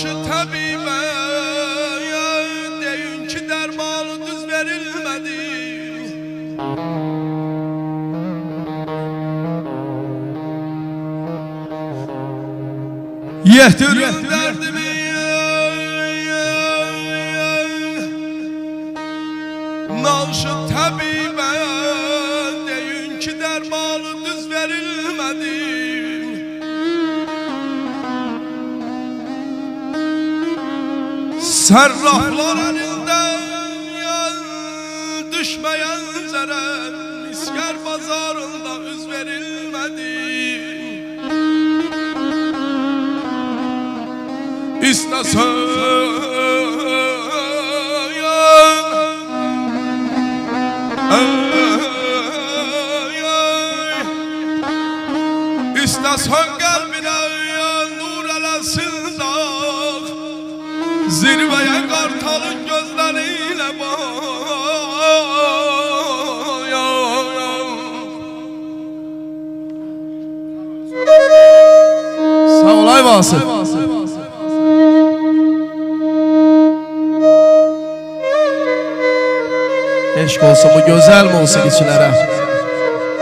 Naşı təbibə deyin ki dərmanı düz verilmədi. Yetirin dərdimi Naşı təbibə deyin ki dərmanı düz verilmədi. Serraflar elinden düşmeyen zerem misker pazarında üz verilmedi. İstesen kalbine nur elesin dağ, zirveye kartalın gözleriyle bak. Sağ ol Ayvası. Eşq olsun bu gözəl musiqiçilərə.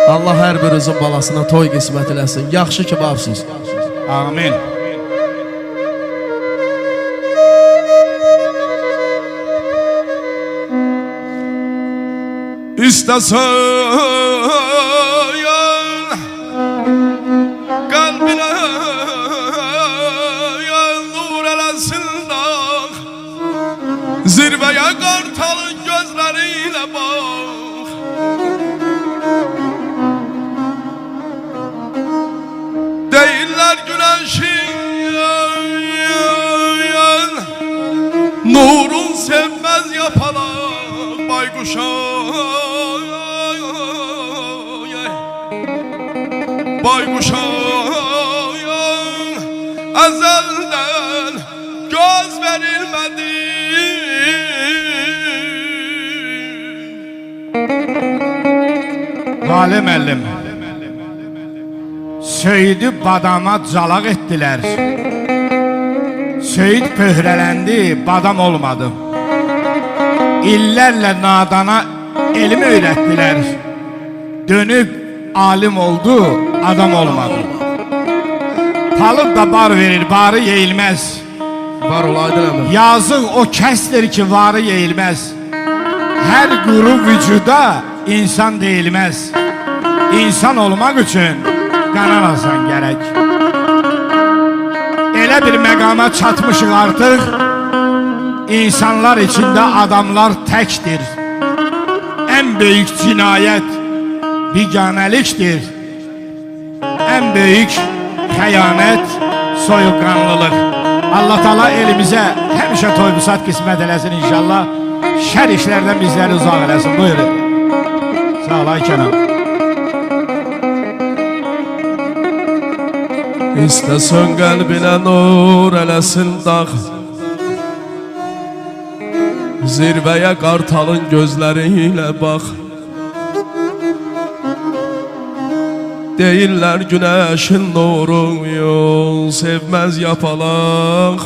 Allah hər birinizin balasına toy qismət eləsin. Yaxşı ki varsınız. Amin. İstesen kalbine nur elesin dağ, zirveye kartalın gözleriyle bak. Değiller güneşin nurun sevmez yapalak baykuşa. Baykuşa ezelden göz verilmedi. Lale müəllim, Söyüdü badama calaq etdilər. Söyüd pöhrələndi, badam olmadı. İllərlə nadana elmi öyrətdilər. Dönüb alim oldu, adam olmadı. Palıd da bar verir, barı yeyilməz. Var olaydı əmr. Yazıq o kəsdir ki, varı yeyilməz. Hər quru vücuda insan deyilməz. İnsan olmaq üçün qanan alsan gərək. Elə bir məqama çatmışıq artıq, İnsanlar içində adamlar təkdir. Ən böyük cinayət biganəlikdir. Ən böyük xəyanət soyuqqanlılıq. Allah Taala elimizə həmişə toy-busat qismət eləsin inşallah. Şər işlərdən bizləri uzaq eləsin. Buyurun. Sağ ol ay Kenan. İstəsən qəlbinə nur eləsin dağ, zirvəyə qartalın gözləriyle bax. Deyirlər güneşin nuru yol sevməz yapalaq.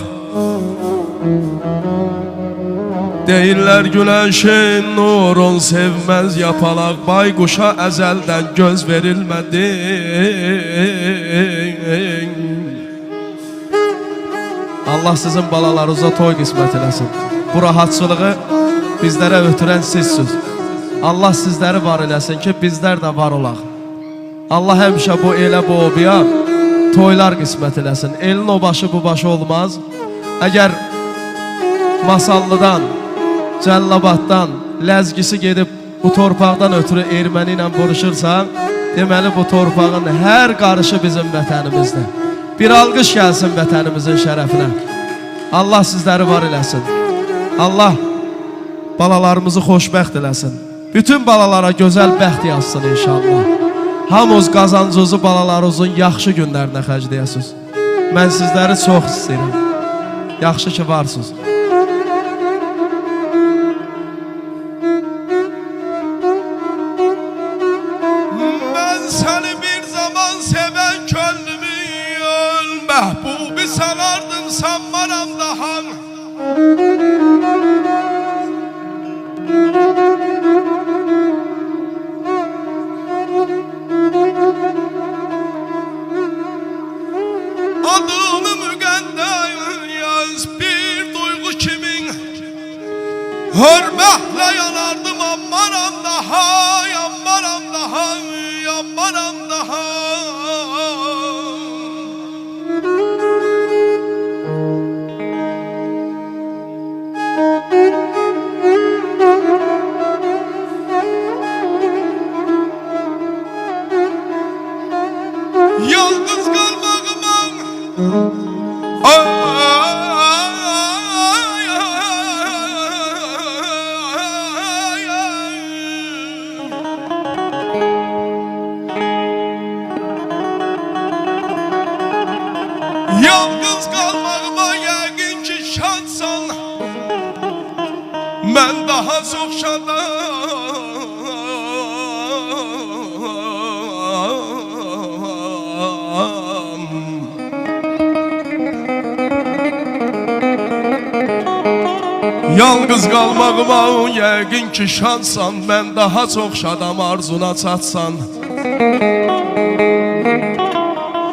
Deyirlər güneşin nurun sevməz yapalaq. Baykuşa əzəldən göz verilmədi. Allah sizin balalarınıza toy qismət eləsin. Bu rahatçılığı bizlərə ötürən sizsiniz. Allah sizləri var eləsin ki bizlər də var olaq. Allah həmişə bu elə bu obiya toylar qismət eləsin. Elin o başı bu başı olmaz. Əgər Masallıdan, Cəllabaddan ləzgisi gedib bu torpaqdan ötürü erməni ilə vuruşursa, deməli bu torpağın hər qarışı bizim vətənimizdir. Bir alqış gəlsin vətənimizin şərəfinə. Allah sizləri var eləsin. Allah balalarımızı xoşbəxt eləsin. Bütün balalara gözəl bəxt yazsın inşallah. Hamınız qazancınızı balalarınızın yaxşı günlərinə xərcləyəsiniz. Mən sizləri çox istəyirəm. Yaxşı ki varsınız. Mən səni bir zaman sevən könlümün məhbubi sanardım, sanmaram da Hürmetle yanardım ammanam daha, yanmaram daha, yanmaram daha. Yalnız kalmağıma yalnız kalmağıma yəqin ki şansan. Ben daha çok şadam. Yalnız qalmağıma yəqin ki şansan. Ben daha çok şadam arzuna çatsan.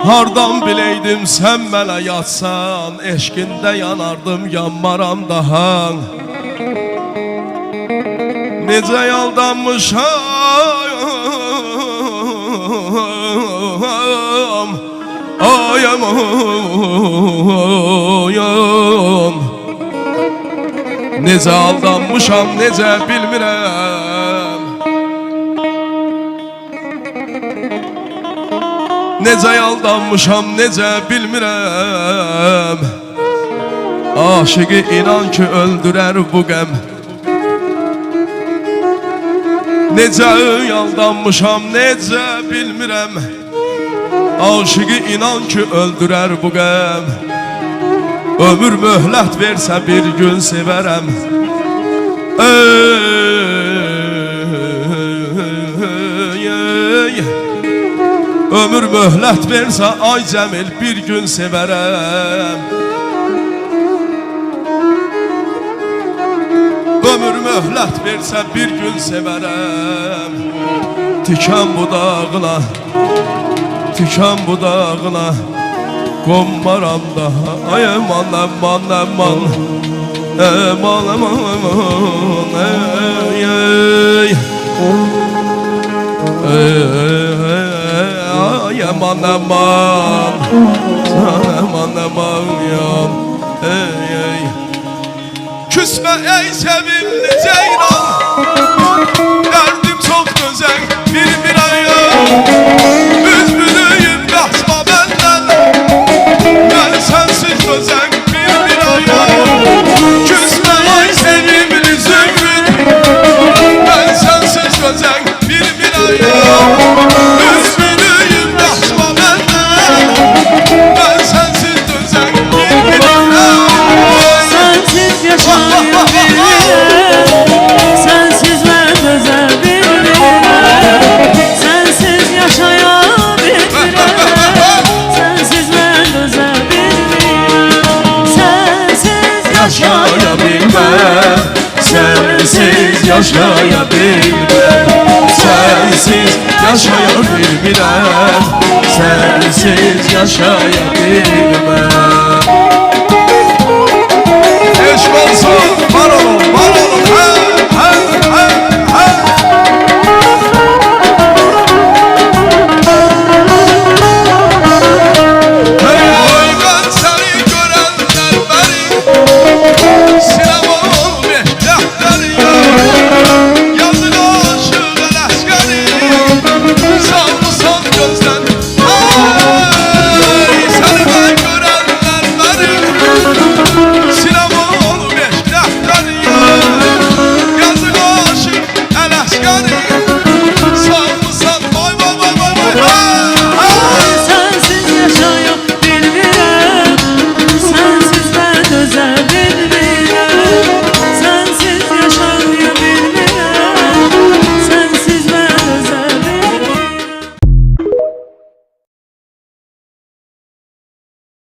Hardan bileydim sen mənə yatsan. Eşkində yanardım yanmaram daha. Necə yaldanmışam, ayam ayam. Necə aldanmışam, necə bilmirəm. Necə aldanmışam, necə bilmirəm. Aşıqı inan ki öldürər bu qəm. Necə yaldanmışam, necə bilmirəm. Aşıqı inan ki öldürər bu qəm. Ömür möhlət versə bir gün sevərəm. Ömür möhlət versə ay Cəmil bir gün sevərəm. Ömür möhlət versə bir gün sevərəm. Tikan budağına, tikan budağına qonmaram daha. Ay aman aman aman, aman aman aman, ay ay aman aman, aman aman yam, ay. Küsme ey sevimli ceylan, derdim çok güzel bir ayım. Üzgünüyüm kaçma benden, ben sensiz güzel bir ayım. Küsme ey sevimli zümrüt, ben sensiz güzel bir ayım. Üzgünüyüm kaçma benden, ben sensiz güzel bir ayım. Sensiz yaşayabilirim, sensiz ben dözebilirim. Sensiz yaşayabilirim, sensiz ben dözebilirim. Sensiz yaşayabilmem, Sensiz yaşayabilmem, sensiz yaşayabilmem, sensiz yaşayabilmem.